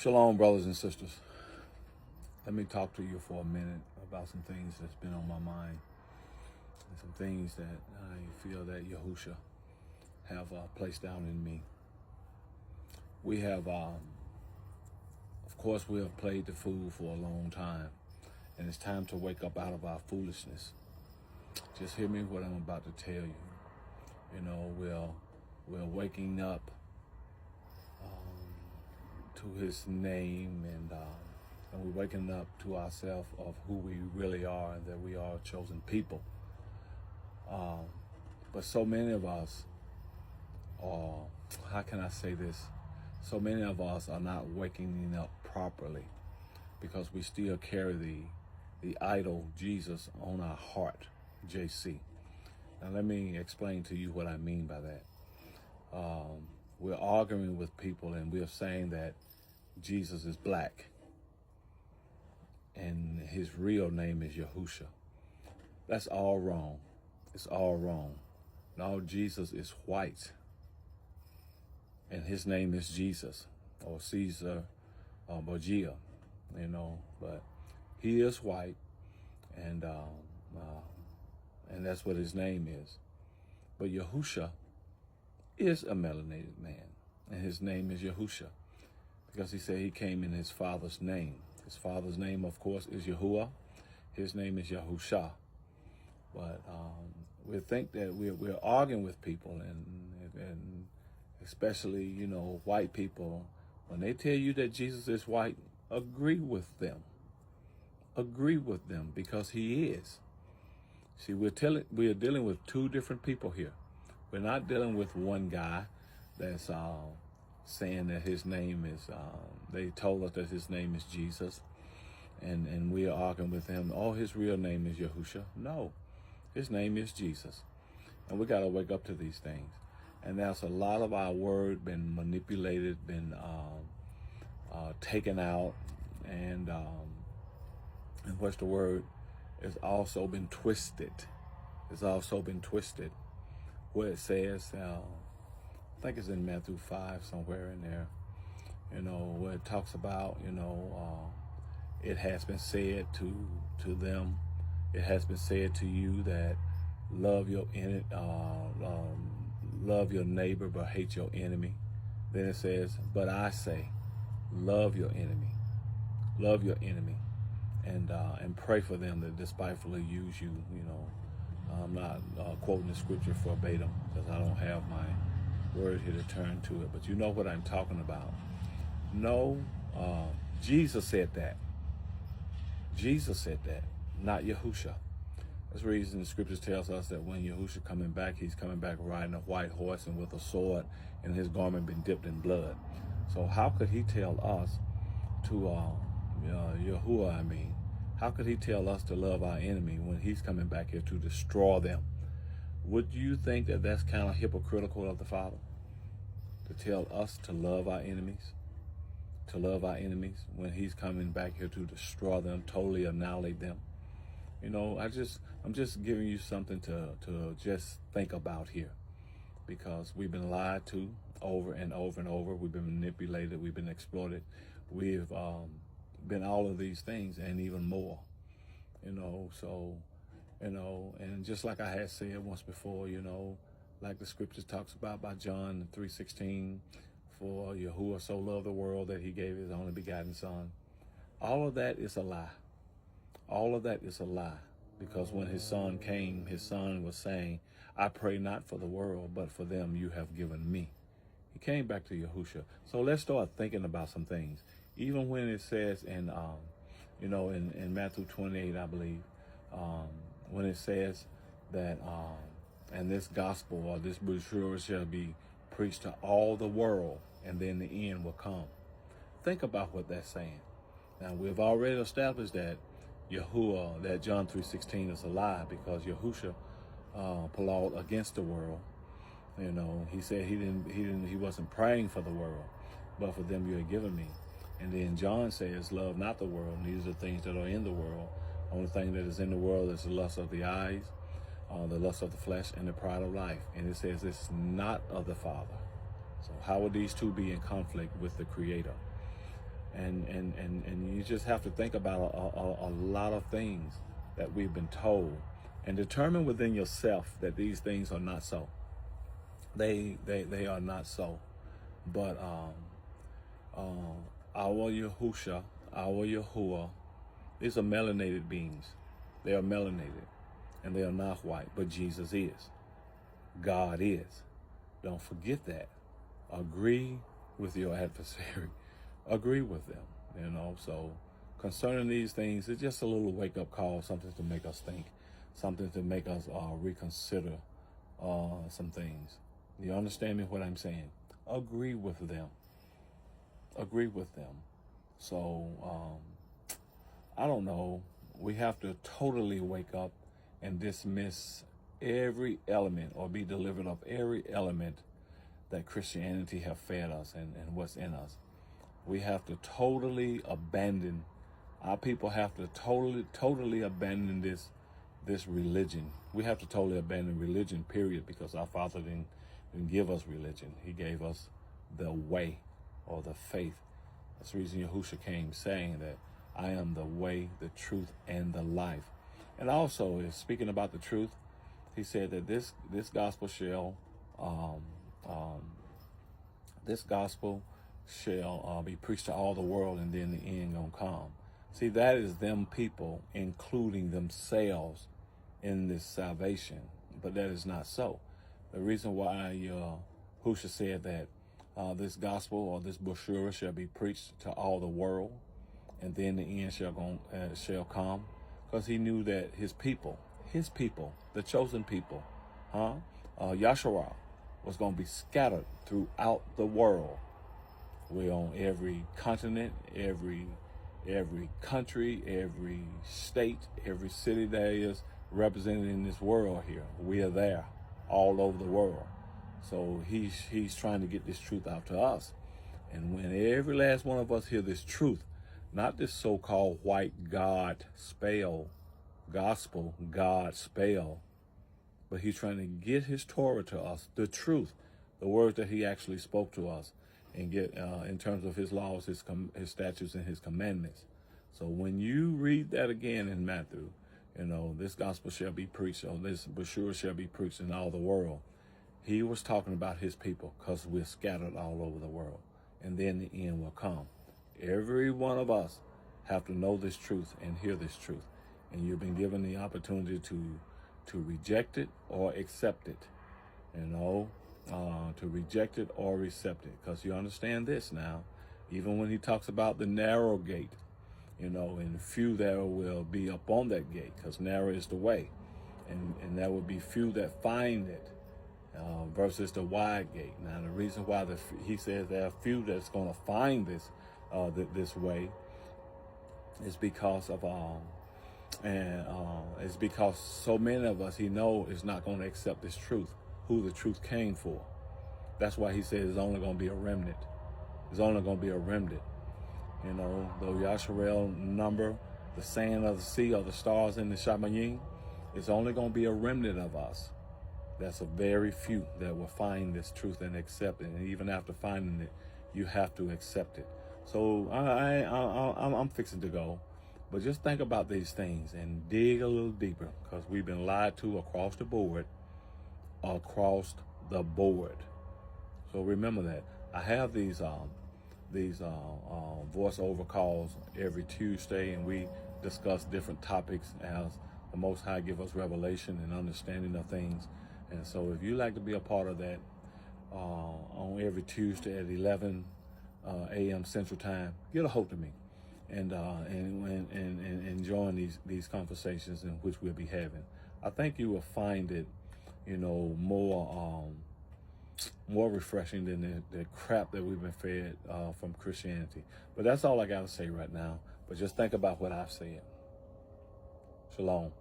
Shalom, brothers and sisters. Let me talk to you for a minute about some things that's been on my mind and some things that I feel that Yahusha have placed down in me. We have, of course, we have played the fool for a long time, and it's time to wake up out of our foolishness. Just hear me what I'm about to tell you. You know, we're waking up to his name, and we're waking up to ourselves of who we really are, and that we are a chosen people. But so many of us are, how can I say this? So many of us are not waking up properly because we still carry the idol Jesus on our heart, JC. Now let me explain to you what I mean by that. We're arguing with people and we're saying that Jesus is black and his real name is Yahusha. That's all wrong. It's all wrong. No, Jesus is white and his name is Jesus, or Caesar Borgia, you know, but he is white, and that's what his name is. But Yahusha is a melanated man, and his name is Yahusha, because he said he came in his father's name. His father's name, of course, is Yahuwah. His name is Yahusha. But we think that we're arguing with people, and especially, you know, white people. When they tell you that Jesus is white, agree with them. Agree with them, because he is. See, we are dealing with two different people here. We're not dealing with one guy that's saying that his name is, they told us that his name is Jesus, and we are arguing with him, oh, his real name is Yahusha. No, his name is Jesus. And we got to wake up to these things. And there's a lot of our word been manipulated, been taken out, and what's the word? It's also been twisted. It's also been twisted. Where it says, I think it's in Matthew 5, somewhere in there, you know, where it talks about, you know, it has been said to them, it has been said to you that love your neighbor but hate your enemy. Then it says, but I say, love your enemy, and pray for them that despitefully use you. You know, I'm not quoting the scripture verbatim because I don't have my word here to turn to it, but you know what I'm talking about. No, Jesus said that. Jesus said that, not Yahusha. That's the reason the scriptures tells us that when Yahusha coming back, he's coming back riding a white horse and with a sword, and his garment been dipped in blood. So how could he tell us to, Yahuwah, how could he tell us to love our enemy when he's coming back here to destroy them? Would you think that that's kind of hypocritical of the Father, to tell us to love our enemies? To love our enemies when he's coming back here to destroy them, totally annihilate them? You know, I'm just giving you something to just think about here, because we've been lied to over and over and over. We've been manipulated. We've been exploited. We've been all of these things and even more. You know, so, you know, and just like I had said once before, you know, like the scriptures talks about by John 3:16, for Yahuwah so loved the world that he gave his only begotten son. All of that is a lie. All of that is a lie, because when his son came, his son was saying, I pray not for the world, but for them you have given me. He came back to Yahusha. So let's start thinking about some things. Even when it says in, you know, in Matthew 28, I believe, when it says that, and this gospel or this brochure shall be preached to all the world, and then the end will come. Think about what that's saying. Now, we've already established that Yahuwah, that John 3:16 is a lie, because Yahusha plowed against the world. You know, he said he wasn't praying for the world, but for them you have given me. And then John says, love not the world, neither the things that are in the world. The only thing that is in the world is the lust of the eyes, the lust of the flesh, and the pride of life. And it says it's not of the Father. So how would these two be in conflict with the Creator? And you just have to think about a lot of things that we've been told, and determine within yourself that these things are not so. They are not so. But our Yahusha, our Yahuwah, these are melanated beings. They are melanated, and they are not white, but Jesus is. God is. Don't forget that. Agree with your adversary. Agree with them, So concerning these things, it's just a little wake-up call, something to make us think, something to make us reconsider some things. You understand me what I'm saying? Agree with them. Agree with them. So, I don't know. We have to totally wake up and dismiss every element, or be delivered of every element that Christianity have fed us and what's in us. We have to totally abandon, our people have to totally abandon this religion. We have to totally abandon religion, period, because our Father didn't give us religion. He gave us the way, or the faith. That's the reason Yahushua came saying that I am the way, the truth, and the life. And also, speaking about the truth, he said that this gospel shall be preached to all the world, and then the end gonna come. See, that is them people including themselves in this salvation, but that is not so. The reason why Yahushua said that this gospel, or this brochure, shall be preached to all the world, and then the end shall come, because he knew that his people, the chosen people, Yahshua, was going to be scattered throughout the world. We're on every continent, every country, every state, every city that is represented in this world here. We are there, all over the world. So he's trying to get this truth out to us. And when every last one of us hear this truth, not this so-called white God spell, gospel God spell, but he's trying to get his Torah to us, the truth, the words that he actually spoke to us, and get in terms of his laws, his statutes, and his commandments. So when you read that again in Matthew, this gospel shall be preached, or this brochure shall be preached in all the world. He was talking about his people, because we're scattered all over the world, and then the end will come. Every one of us have to know this truth and hear this truth, and you've been given the opportunity to reject it or accept it, to reject it or accept it, because you understand this now. Even when he talks about the narrow gate, and few there will be upon that gate, because narrow is the way, and there will be few that find it, versus the wide gate. Now, the reason why he says there are few that's going to find this way is because of it's because so many of us, he know, is not going to accept this truth, who the truth came for. That's why he says it's only going to be a remnant. It's only going to be a remnant. The Yasharel number, the sand of the sea, or the stars in the Shamayim, it's only going to be a remnant of us. That's a very few that will find this truth and accept it. And even after finding it, you have to accept it. So I'm fixing to go. But just think about these things and dig a little deeper, because we've been lied to across the board. Across the board. So remember that. I have these voiceover calls every Tuesday, and we discuss different topics as the Most High give us revelation and understanding of things. And so if you'd like to be a part of that, on every Tuesday at 11 a.m. Central Time, get a hold of me and join these conversations in which we'll be having. I think you will find it, more refreshing than the crap that we've been fed from Christianity. But that's all I got to say right now. But just think about what I've said. Shalom.